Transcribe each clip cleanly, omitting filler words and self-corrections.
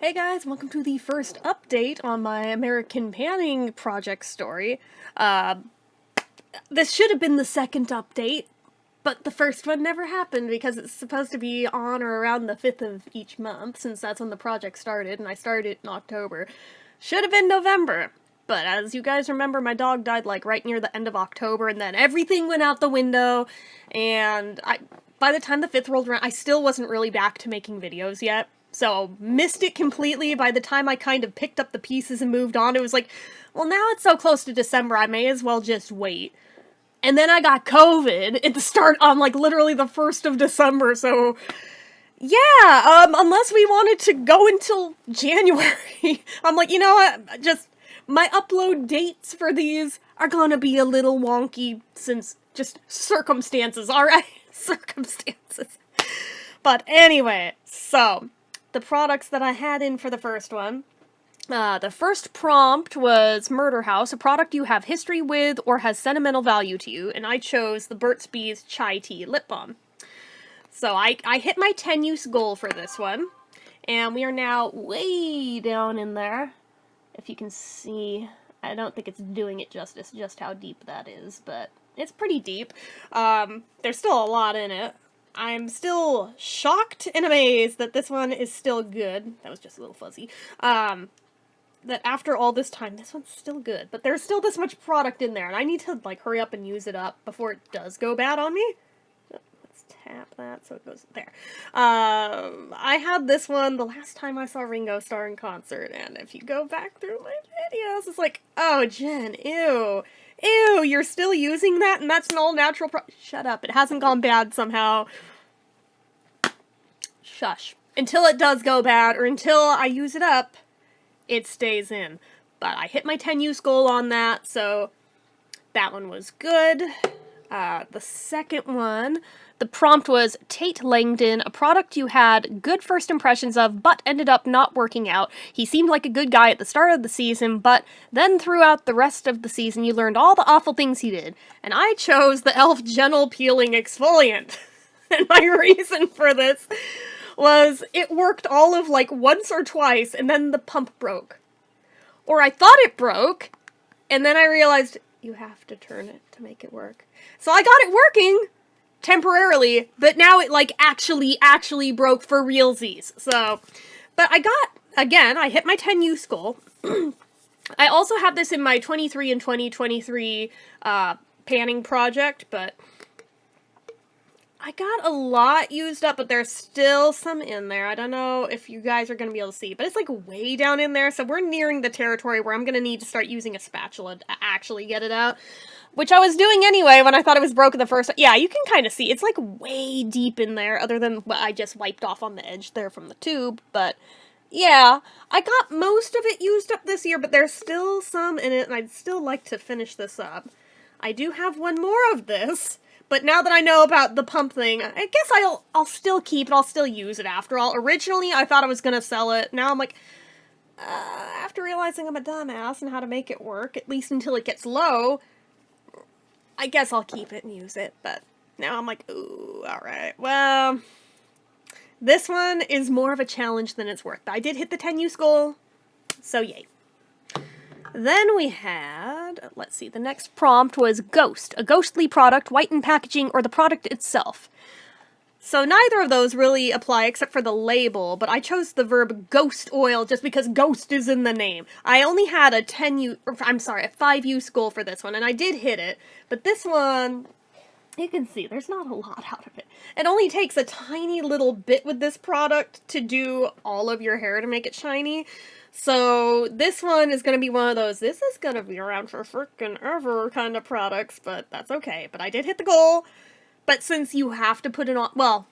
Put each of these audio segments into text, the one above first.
Hey guys, welcome to the first update on my American Panning project story. This should have been the second update, but the first one never happened because it's supposed to be on or around the 5th of each month, since that's when the project started, and I started it in October. Should have been November, but as you guys remember, my dog died like right near the end of October, and then everything went out the window, and by the time the 5th rolled around, I still wasn't really back to making videos yet. So, missed it completely. By the time I kind of picked up the pieces and moved on, it was like, well, now it's so close to December, I may as well just wait. And then I got COVID at the start on, like, literally the 1st of December, so... yeah, unless we wanted to go until January. I'm like, you know what, just... my upload dates for these are gonna be a little wonky, since just circumstances, alright? Circumstances. But anyway, so... the products that I had in for the first one. The first prompt was Murder House, a product you have history with or has sentimental value to you, and I chose the Burt's Bees Chai Tea Lip Balm. So I hit my 10 use goal for this one, and we are now way down in there. If you can see, I don't think it's doing it justice just how deep that is, but it's pretty deep. There's still a lot in it. I'm still shocked and amazed that this one is still good. That was just a little fuzzy. That after all this time, this one's still good. But there's still this much product in there, and I need to, like, hurry up and use it up before it does go bad on me. Let's tap that so it goes there. I had this one the last time I saw Ringo Starr in concert, and if you go back through my videos, it's like, oh, Jen, ew. Ew, you're still using that, and that's an all-natural shut up, it hasn't gone bad somehow. Shush. Until it does go bad, or until I use it up, it stays in. But I hit my 10 use goal on that, so that one was good. The second one, the prompt was Tate Langdon, a product you had good first impressions of, but ended up not working out. He seemed like a good guy at the start of the season, but then throughout the rest of the season you learned all the awful things he did. And I chose the e.l.f. Gentle Peeling Exfoliant. And my reason for this was it worked all of like once or twice, and then the pump broke. Or I thought it broke, and then I realized you have to turn it to make it work. So I got it working temporarily, but now it like actually broke for realsies. So, but I got, again, I hit my 10 use goal. I also have this in my 23 and 2023 panning project, but I got a lot used up, but there's still some in there. I don't know if you guys are going to be able to see, but it's like way down in there, so we're nearing the territory where I'm going to need to start using a spatula to actually get it out. Which I was doing anyway when I thought it was broken the first time. Yeah, you can kind of see. It's like way deep in there, other than what I just wiped off on the edge there from the tube. But yeah, I got most of it used up this year, but there's still some in it, and I'd still like to finish this up. I do have one more of this, but now that I know about the pump thing, I guess I'll still keep it. I'll still use it after all. Originally, I thought I was going to sell it. Now I'm like, after realizing I'm a dumbass and how to make it work, at least until it gets low, I guess I'll keep it and use it, but now I'm like, ooh, alright. Well, this one is more of a challenge than it's worth. I did hit the 10 use goal, so yay. Then we had, let's see, the next prompt was Ghost, a ghostly product, whitened packaging, or the product itself. So neither of those really apply except for the label, but I chose the verb ghost oil just because ghost is in the name. I only had a 5 use goal for this one, and I did hit it, but this one, you can see there's not a lot out of it. It only takes a tiny little bit with this product to do all of your hair to make it shiny. So this one is going to be one of those, this is going to be around for frickin' ever kind of products, but that's okay. But I did hit the goal. But since you have to put it on, well,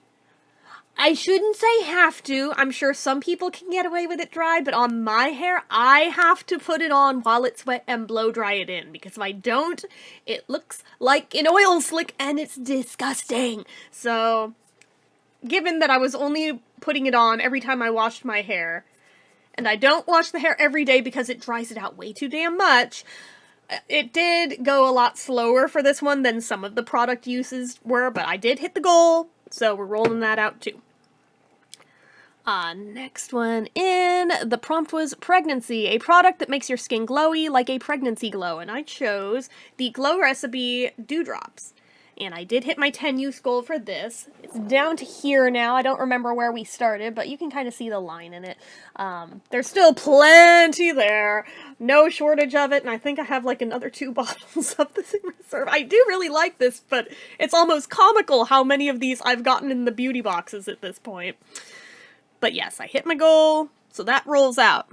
I shouldn't say have to. I'm sure some people can get away with it dry, but on my hair, I have to put it on while it's wet and blow dry it in. Because if I don't, it looks like an oil slick and it's disgusting. So, given that I was only putting it on every time I washed my hair, and I don't wash the hair every day because it dries it out way too damn much, it did go a lot slower for this one than some of the product uses were, but I did hit the goal, so we're rolling that out too. Next one in, the prompt was pregnancy, a product that makes your skin glowy like a pregnancy glow, and I chose the Glow Recipe Dewdrops. And I did hit my 10 use goal for this. It's down to here now. I don't remember where we started, but you can kind of see the line in it. There's still plenty there. No shortage of it, and I think I have like another 2 bottles of this in reserve. I do really like this, but it's almost comical how many of these I've gotten in the beauty boxes at this point. But yes, I hit my goal, so that rolls out.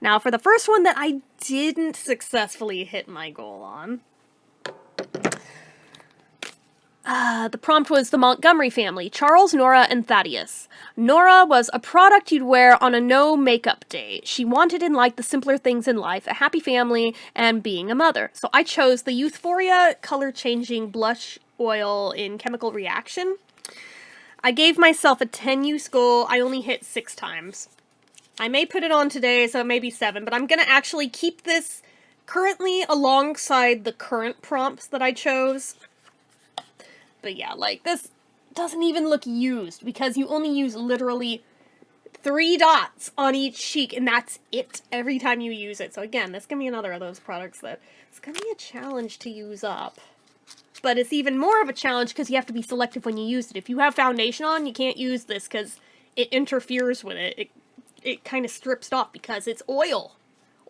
Now for the first one that I didn't successfully hit my goal on, the prompt was the Montgomery family, Charles, Nora, and Thaddeus. Nora was a product you'd wear on a no makeup day. She wanted and liked the simpler things in life, a happy family, and being a mother. So I chose the Youthforia color-changing blush oil in Chemical Reaction. I gave myself a 10 use goal. I only hit 6 times. I may put it on today, so maybe 7, but I'm going to actually keep this currently alongside the current prompts that I chose. But yeah, like, this doesn't even look used, because you only use literally 3 dots on each cheek, and that's it every time you use it. So again, this can be another of those products that it's going to be a challenge to use up. But it's even more of a challenge because you have to be selective when you use it. If you have foundation on, you can't use this because it interferes with it. It kind of strips off because it's oil.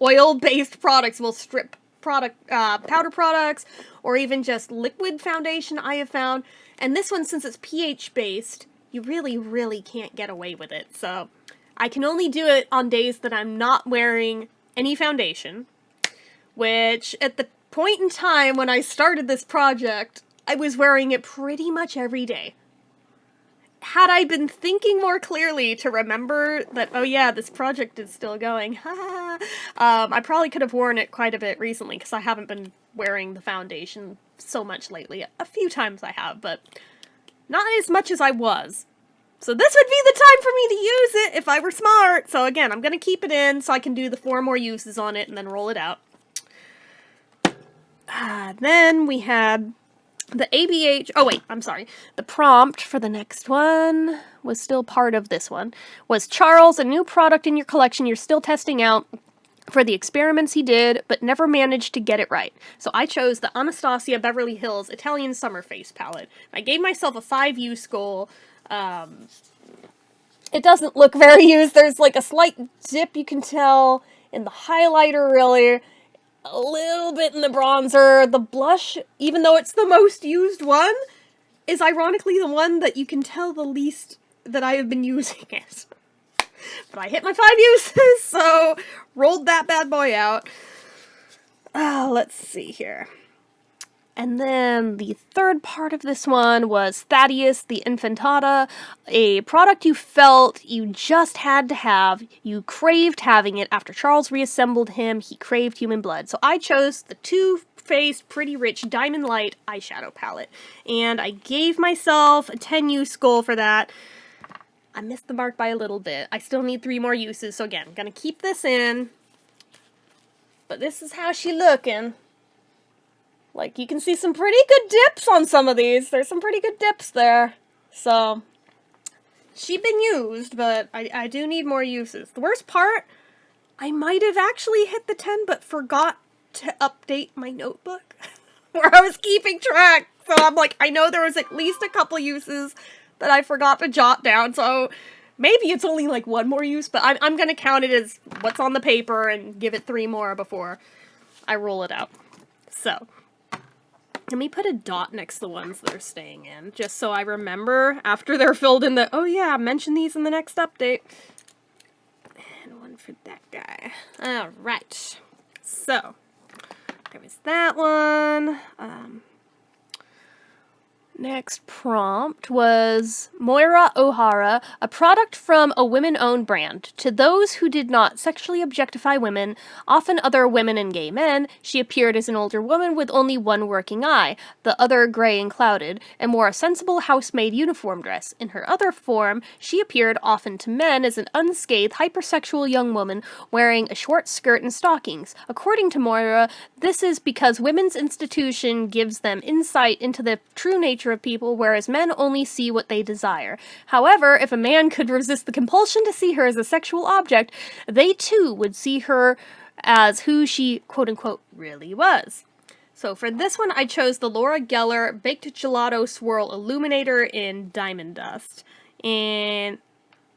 Oil-based products will strip powder products, or even just liquid foundation, I have found. And this one, since it's pH-based, you really, really can't get away with it. So I can only do it on days that I'm not wearing any foundation, which at the point in time when I started this project, I was wearing it pretty much every day. Had I been thinking more clearly to remember that, oh yeah, this project is still going, I probably could have worn it quite a bit recently, because I haven't been wearing the foundation so much lately. A few times I have, but not as much as I was. So this would be the time for me to use it if I were smart. So again, I'm going to keep it in so I can do the 4 more uses on it and then roll it out. Then we had the ABH, oh wait, I'm sorry. The prompt for the next one was still part of this one. Was Charles, a new product in your collection you're still testing out for the experiments he did, but never managed to get it right. So I chose the Anastasia Beverly Hills Italian Summer Face Palette. I gave myself a 5 use goal. It doesn't look very used. There's like a slight dip you can tell in the highlighter, really. A little bit in the bronzer. The blush, even though it's the most used one, is ironically the one that you can tell the least that I have been using it. But I hit my 5 uses, so rolled that bad boy out. Let's see here. And then the third part of this one was Thaddeus the Infantata, a product you felt you just had to have. You craved having it after Charles reassembled him. He craved human blood. So I chose the Too Faced Pretty Rich Diamond Light eyeshadow palette. And I gave myself a 10 use goal for that. I missed the mark by a little bit. I still need 3 more uses. So again, I'm going to keep this in. But this is how she looking. Like, you can see some pretty good dips on some of these. There's some pretty good dips there. So, she's been used, but I do need more uses. The worst part, I might have actually hit the 10, but forgot to update my notebook where I was keeping track. So I'm like, I know there was at least a couple uses that I forgot to jot down. So, maybe it's only like 1 more use, but I'm going to count it as what's on the paper and give it 3 more before I roll it out. So, let me put a dot next to the ones that are staying in, just so I remember after they're filled in that, oh yeah, mention these in the next update. And one for that guy. Alright. So, there was that one. Next prompt was Moira O'Hara, a product from a women-owned brand. To those who did not sexually objectify women, often other women and gay men, she appeared as an older woman with only one working eye, the other gray and clouded, and wore a sensible housemaid uniform dress. In her other form, she appeared often to men as an unscathed, hypersexual young woman wearing a short skirt and stockings. According to Moira, this is because women's institution gives them insight into the true nature of people, whereas men only see what they desire. However, if a man could resist the compulsion to see her as a sexual object, they too would see her as who she, quote-unquote, really was. So for this one, I chose the Laura Geller Baked Gelato Swirl Illuminator in Diamond Dust. And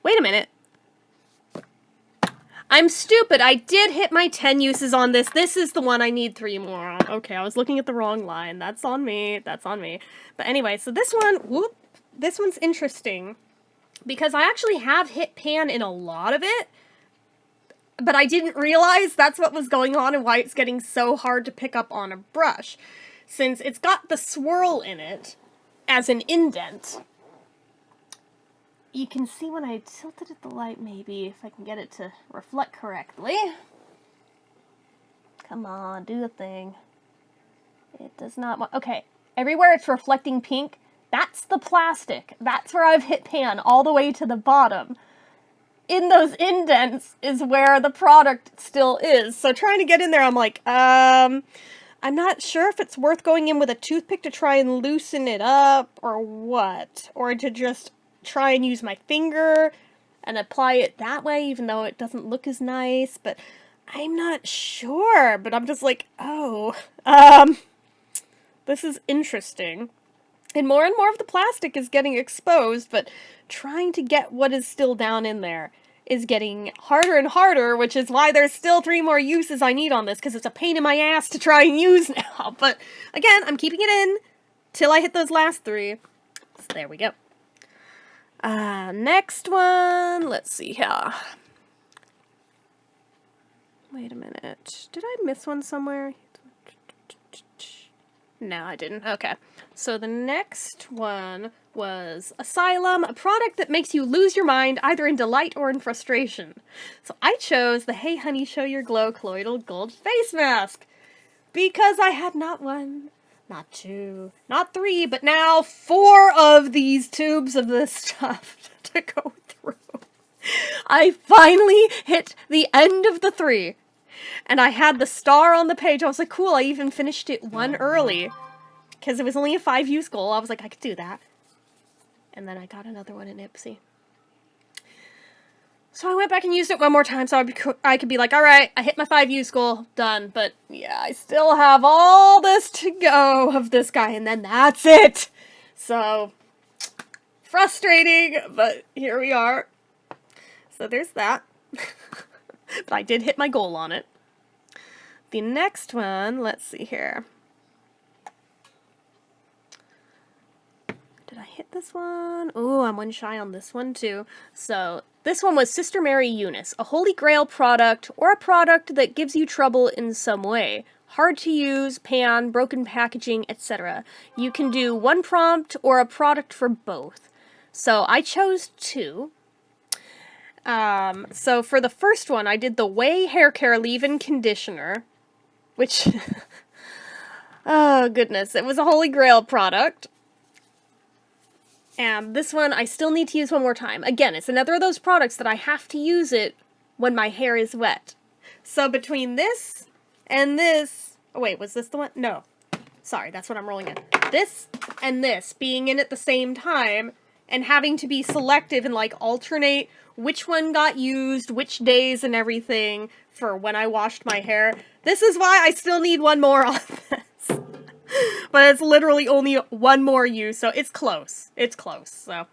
wait a minute. I'm stupid. I did hit my 10 uses on this. This is the one I need 3 more on. Okay, I was looking at the wrong line. That's on me. That's on me. But anyway, so this one, this one's interesting because I actually have hit pan in a lot of it, but I didn't realize that's what was going on and why it's getting so hard to pick up on a brush. Since it's got the swirl in it as an indent. You can see when I tilted at the light, maybe, if I can get it to reflect correctly. Come on, do the thing. It does not want... Okay, everywhere it's reflecting pink, that's the plastic. That's where I've hit pan all the way to the bottom. In those indents is where the product still is. So trying to get in there, I'm like, I'm not sure if it's worth going in with a toothpick to try and loosen it up, or what. Or to just try and use my finger and apply it that way, even though it doesn't look as nice, but I'm not sure. But I'm just like, oh, this is interesting. And more of the plastic is getting exposed, but trying to get what is still down in there is getting harder and harder, which is why there's still 3 more uses I need on this, because it's a pain in my ass to try and use now. But again, I'm keeping it in till I hit those last 3. So there we go. Next one, let's see here. Wait a minute. Did I miss one somewhere? No, I didn't. Okay. So the next one was Asylum, a product that makes you lose your mind either in delight or in frustration. So I chose the Hey Honey Show Your Glow Colloidal Gold Face Mask because I had not 1, not 2, not 3, but now 4 of these tubes of this stuff to go through. I finally hit the end of the 3. And I had the star on the page. I was like, cool, I even finished it 1 early. Because it was only a 5-use goal. I was like, I could do that. And then I got another one in Ipsy. So I went back and used it 1 more time so I could be like, alright, I hit my 5-use goal, done. But yeah, I still have all this to go of this guy, and then that's it! So, frustrating, but here we are. So there's that. But I did hit my goal on it. The next one, let's see here. Did I hit this one? Oh, I'm 1 shy on this one too. So, this one was Sister Mary Eunice, a holy grail product, or a product that gives you trouble in some way. Hard to use, pan, broken packaging, etc. You can do 1 prompt or a product for both. So, I chose 2. So for the first one, I did the Way Hair Care Leave-In Conditioner, which, oh goodness, it was a holy grail product. And this one, I still need to use 1 more time. Again, it's another of those products that I have to use it when my hair is wet. So between this and this, oh wait, was this the one? No. Sorry, that's what I'm rolling in. This and this being in at the same time, and having to be selective and like alternate which one got used, which days and everything for when I washed my hair. This is why I still need 1 more on this. But it's literally only 1 more use, so it's close. It's close, so.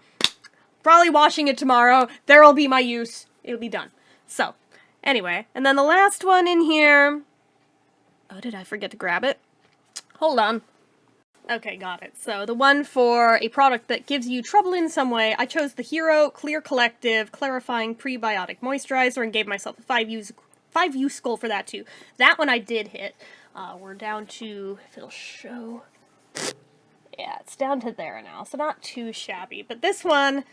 Probably washing it tomorrow. There'll be my use. It'll be done. So, anyway. And then the last one in here. Oh, did I forget to grab it? Hold on. Okay, got it. So, the one for a product that gives you trouble in some way, I chose the Hero Clear Collective Clarifying Prebiotic Moisturizer and gave myself a 5-use goal for that too. That one I did hit. We're down to, if it'll show, yeah, it's down to there now, so not too shabby. But this one,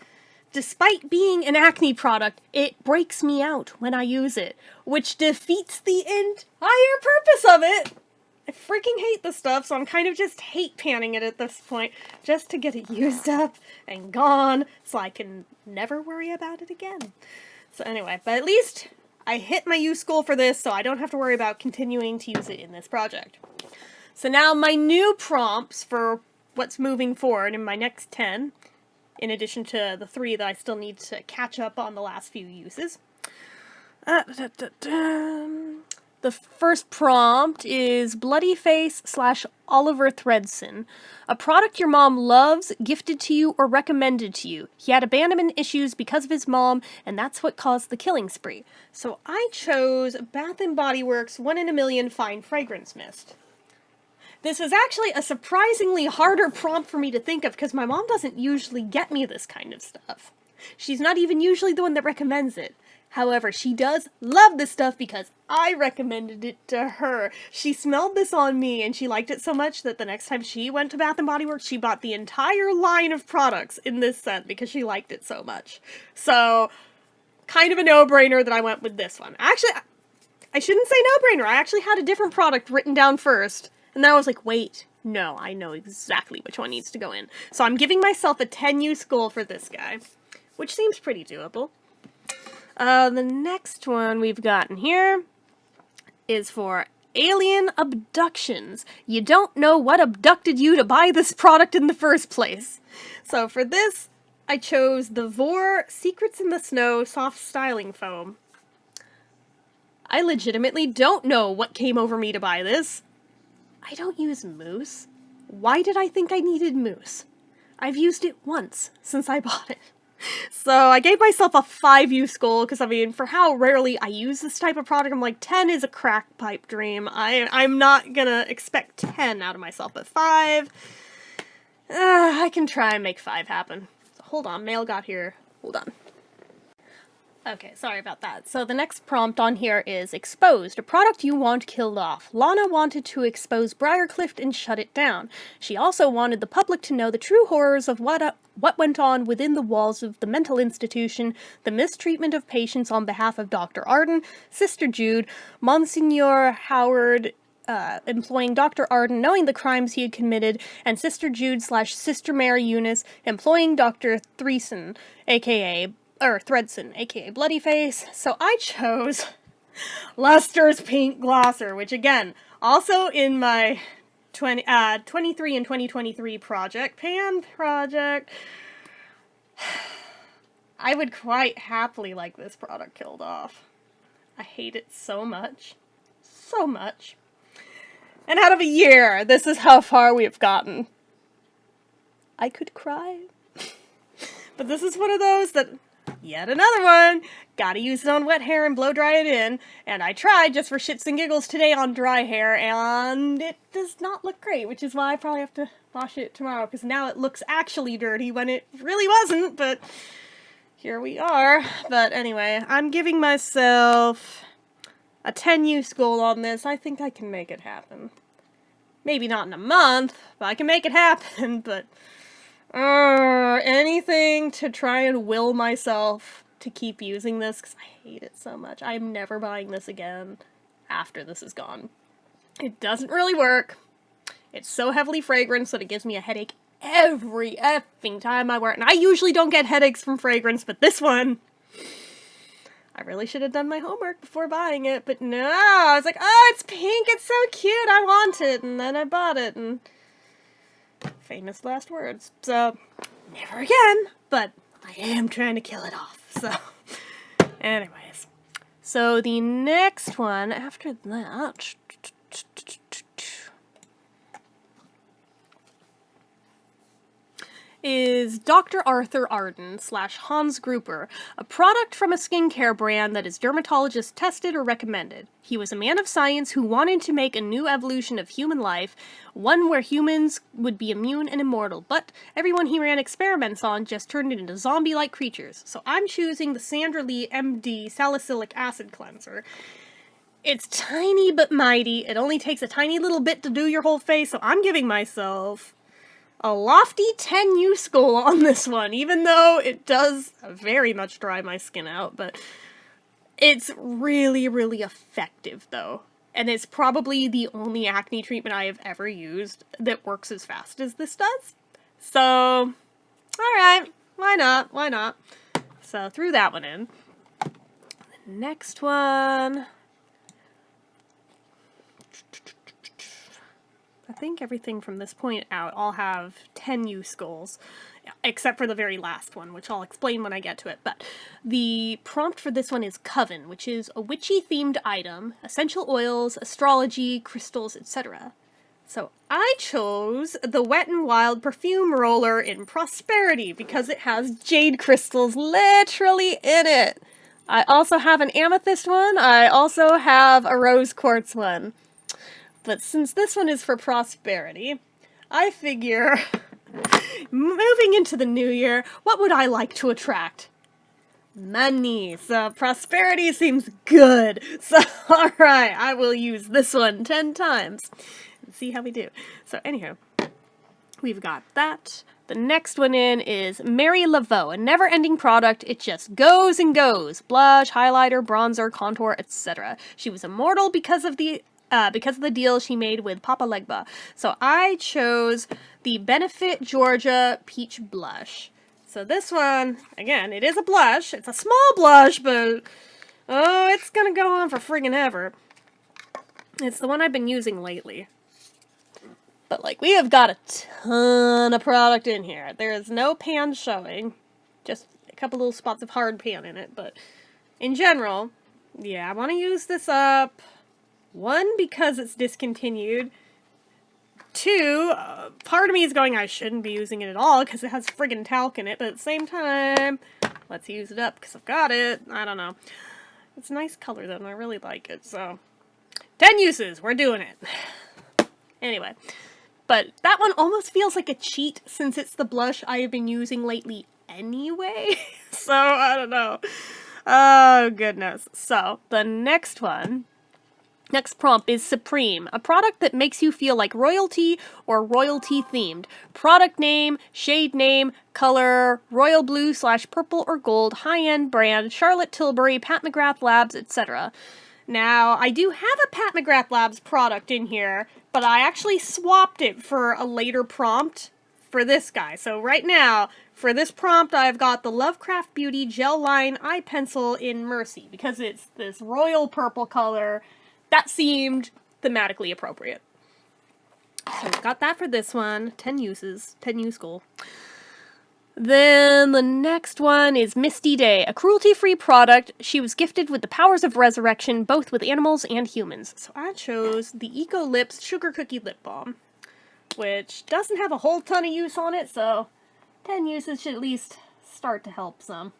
despite being an acne product, it breaks me out when I use it, which defeats the entire purpose of it. I freaking hate this stuff, so I'm kind of just hate panning it at this point, just to get it used up and gone, so I can never worry about it again. So anyway, but at least I hit my use goal for this, so I don't have to worry about continuing to use it in this project. So now my new prompts for what's moving forward in my next 10, in addition to the 3 that I still need to catch up on the last few uses. The first prompt is Bloody Face / Oliver Thredson. A product your mom loves, gifted to you, or recommended to you. He had abandonment issues because of his mom, and that's what caused the killing spree. So I chose Bath & Body Works 1 in a Million Fine Fragrance Mist. This is actually a surprisingly harder prompt for me to think of because my mom doesn't usually get me this kind of stuff. She's not even usually the one that recommends it. However, she does love this stuff because I recommended it to her. She smelled this on me and she liked it so much that the next time she went to Bath & Body Works, she bought the entire line of products in this scent because she liked it so much. So, kind of a no-brainer that I went with this one. Actually, I shouldn't say no-brainer. I actually had a different product written down first. And then I was like, wait, no, I know exactly which one needs to go in. So I'm giving myself a 10-use goal for this guy, which seems pretty doable. The next one we've gotten here is for alien abductions. You don't know what abducted you to buy this product in the first place. So for this, I chose the Vor Secrets in the Snow Soft Styling Foam. I legitimately don't know what came over me to buy this. I don't use mousse. Why did I think I needed mousse? I've used it once since I bought it. So I gave myself a 5-use goal, because I mean, for how rarely I use this type of product, I'm like, 10 is a crack pipe dream. I'm not gonna expect 10 out of myself, but 5, I can try and make 5 happen. So hold on, mail got here. Hold on. Okay, sorry about that. So the next prompt on here is Exposed, a product you want killed off. Lana wanted to expose Briarcliff and shut it down. She also wanted the public to know the true horrors of what went on within the walls of the mental institution, the mistreatment of patients on behalf of Dr. Arden, Sister Jude, Monsignor Howard, employing Dr. Arden knowing the crimes he had committed, and Sister Jude / Sister Mary Eunice employing Dr. Thredson, aka Bloody Face. So I chose Luster's Pink Glosser, which again, also in my 23 and 2023 pan project, I would quite happily like this product killed off. I hate it so much. So much. And out of a year, this is how far we have gotten. I could cry. But this is one of those that, yet another one, gotta use it on wet hair and blow dry it in, and I tried just for shits and giggles today on dry hair, and it does not look great, which is why I probably have to wash it tomorrow, because now it looks actually dirty when it really wasn't, but here we are. But anyway, I'm giving myself a 10-use goal on this. I think I can make it happen. Maybe not in a month, but I can make it happen, but anything to try and will myself to keep using this, because I hate it so much. I'm never buying this again after this is gone. It doesn't really work. It's so heavily fragranced that it gives me a headache every effing time I wear it. And I usually don't get headaches from fragrance, but this one, I really should have done my homework before buying it, but no, I was like, oh, it's pink, it's so cute, I want it, and then I bought it, and famous last words. So, never again, but I am trying to kill it off, so, anyways. So, the next one after that is Dr. Arthur Arden / Hans Gruber, a product from a skincare brand that is dermatologist tested or recommended. He was a man of science who wanted to make a new evolution of human life, one where humans would be immune and immortal, but everyone he ran experiments on just turned into zombie-like creatures. So I'm choosing the Sandra Lee MD Salicylic Acid Cleanser. It's tiny but mighty. It only takes a tiny little bit to do your whole face, so I'm giving myself a lofty 10-use goal on this one, even though it does very much dry my skin out, but it's really, really effective, though. And it's probably the only acne treatment I have ever used that works as fast as this does. So, alright, why not, why not? So, threw that one in. The next one I think everything from this point out all have 10 use goals, except for the very last one, which I'll explain when I get to it. But the prompt for this one is Coven, which is a witchy-themed item, essential oils, astrology, crystals, etc. So I chose the Wet n Wild perfume roller in Prosperity because it has jade crystals literally in it. I also have an amethyst one. I also have a rose quartz one. But since this one is for Prosperity, I figure, moving into the new year, what would I like to attract? Money. So Prosperity seems good. So, alright, I will use this one 10 times and see how we do. So, anyhow, we've got that. The next one in is Mary Laveau, a never-ending product. It just goes and goes. Blush, highlighter, bronzer, contour, etc. She was immortal because of the deal she made with Papa Legba. So I chose the Benefit Georgia Peach Blush. So this one, again, it is a blush. It's a small blush, but oh, it's gonna go on for friggin' ever. It's the one I've been using lately. But, like, we have got a ton of product in here. There is no pan showing. Just a couple little spots of hard pan in it. But in general, yeah, I want to use this up. One, because it's discontinued. Two, part of me is going, I shouldn't be using it at all because it has friggin' talc in it. But at the same time, let's use it up because I've got it. I don't know. It's a nice color, though, and I really like it. So, 10 uses. We're doing it. Anyway. But that one almost feels like a cheat since it's the blush I have been using lately anyway. So, I don't know. Oh, goodness. So, the next prompt is Supreme, a product that makes you feel like royalty or royalty-themed. Product name, shade name, color, royal blue / purple or gold, high-end brand, Charlotte Tilbury, Pat McGrath Labs, etc. Now, I do have a Pat McGrath Labs product in here, but I actually swapped it for a later prompt for this guy. So right now, for this prompt, I've got the Lovecraft Beauty Gel Line Eye Pencil in Mercy, because it's this royal purple color that seemed thematically appropriate. So I've got that for this one. 10 uses. 10 use goal. Then the next one is Misty Day, a cruelty-free product. She was gifted with the powers of resurrection, both with animals and humans. So I chose the Eco Lips Sugar Cookie Lip Balm, which doesn't have a whole ton of use on it, so 10 uses should at least start to help some.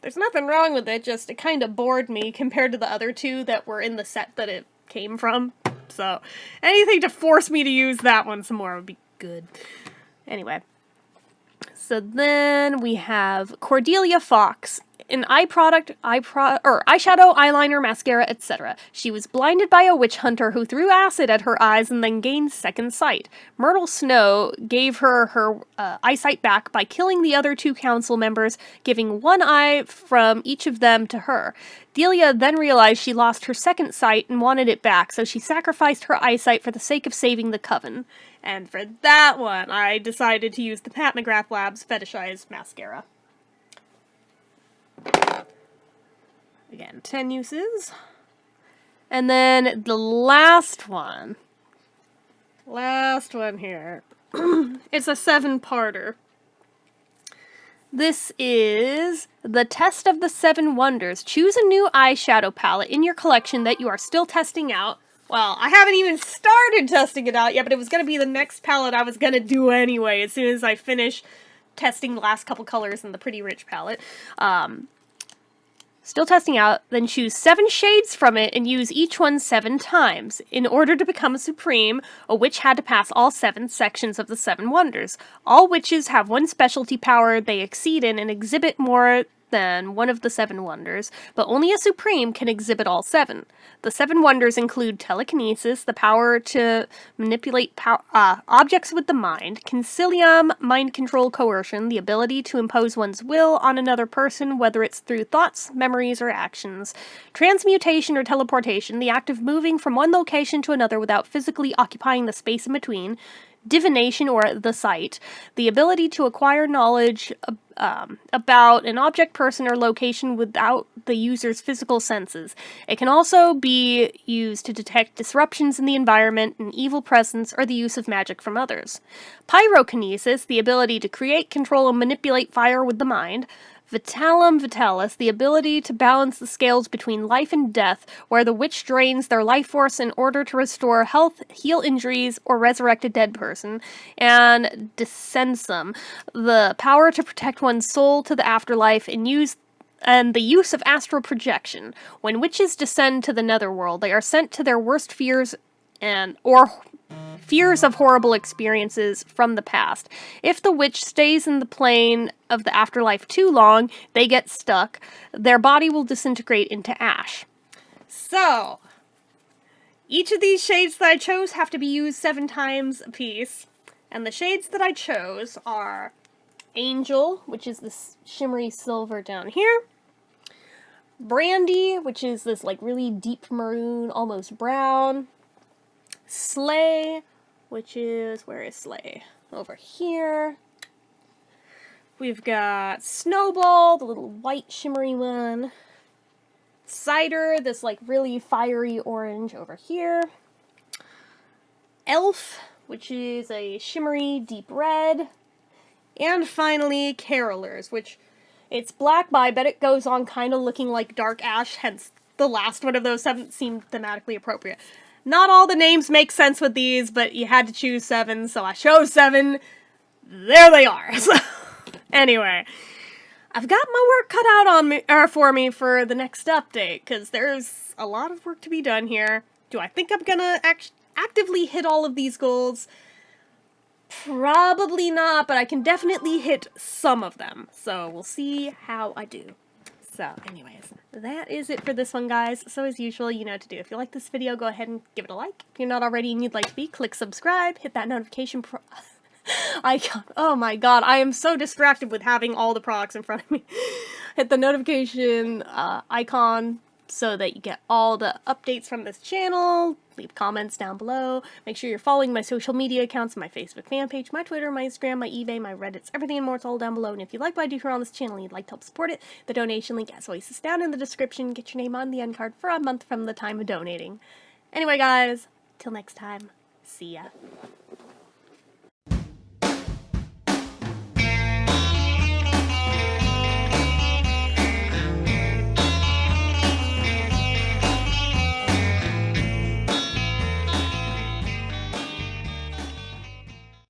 There's nothing wrong with it, just it kind of bored me compared to the other two that were in the set that it came from. So anything to force me to use that one some more would be good. Anyway, so then we have Cordelia Fox, an eye product, eyeshadow, eyeliner, mascara, etc. She was blinded by a witch hunter who threw acid at her eyes and then gained second sight. Myrtle Snow gave her eyesight back by killing the other two council members, giving one eye from each of them to her. Delia then realized she lost her second sight and wanted it back, so she sacrificed her eyesight for the sake of saving the coven. And for that one, I decided to use the Pat McGrath Labs Fetishized Mascara. Again, 10 uses. And then the last one. Last one here. It's a 7-parter. This is the Test of the 7 Wonders. Choose a new eyeshadow palette in your collection that you are still testing out. Well, I haven't even started testing it out yet, but it was going to be the next palette I was going to do anyway, as soon as I finish testing the last couple colors in the Pretty Rich palette. Still testing out, then choose 7 shades from it and use each one 7 times. In order to become a Supreme, a witch had to pass all 7 sections of the 7 Wonders. All witches have one specialty power they exceed in and exhibit more than one of the 7 wonders, but only a Supreme can exhibit all 7. The 7 wonders include telekinesis, the power to manipulate objects with the mind, concilium, mind control coercion, the ability to impose one's will on another person, whether it's through thoughts, memories, or actions, transmutation or teleportation, the act of moving from one location to another without physically occupying the space in between, divination or the sight, the ability to acquire knowledge about an object, person, or location without the user's physical senses. It can also be used to detect disruptions in the environment, an evil presence, or the use of magic from others. Pyrokinesis, the ability to create, control, and manipulate fire with the mind. Vitalum Vitalis, the ability to balance the scales between life and death, where the witch drains their life force in order to restore health, heal injuries, or resurrect a dead person. And Descensum, the power to protect one's soul to the afterlife and the use of astral projection. When witches descend to the netherworld, they are sent to their worst fears or fears of horrible experiences from the past. If the witch stays in the plane of the afterlife too long, they get stuck. Their body will disintegrate into ash. So, each of these shades that I chose have to be used 7 times a piece. And the shades that I chose are Angel, which is this shimmery silver down here. Brandy, which is this like really deep maroon, almost brown. Slay, which is, where is Slay? Over here. We've got Snowball, the little white shimmery one. Cider, this like really fiery orange over here. Elf, which is a shimmery deep red. And finally, Carolers, which it's black, but I bet it goes on kind of looking like dark ash, hence the last one of those 7 seemed thematically appropriate. Not all the names make sense with these, but you had to choose 7, so I chose 7. There they are. So, anyway, I've got my work cut out for me for the next update, because there's a lot of work to be done here. Do I think I'm gonna actively hit all of these goals? Probably not, but I can definitely hit some of them. So we'll see how I do. So, anyways, that is it for this one, guys. So, as usual, you know what to do. If you like this video, go ahead and give it a like. If you're not already and you'd like to be, click subscribe, hit that notification icon. Oh my god, I am so distracted with having all the products in front of me. Hit the notification icon so that you get all the updates from this channel. Leave comments down below. Make sure you're following my social media accounts, my Facebook fan page, my Twitter, my Instagram, my eBay, my Reddits, everything and more. It's all down below. And if you like what I do here on this channel and you'd like to help support it, the donation link, as always, is down in the description. Get your name on the end card for a month from the time of donating. Anyway, guys, till next time, see ya.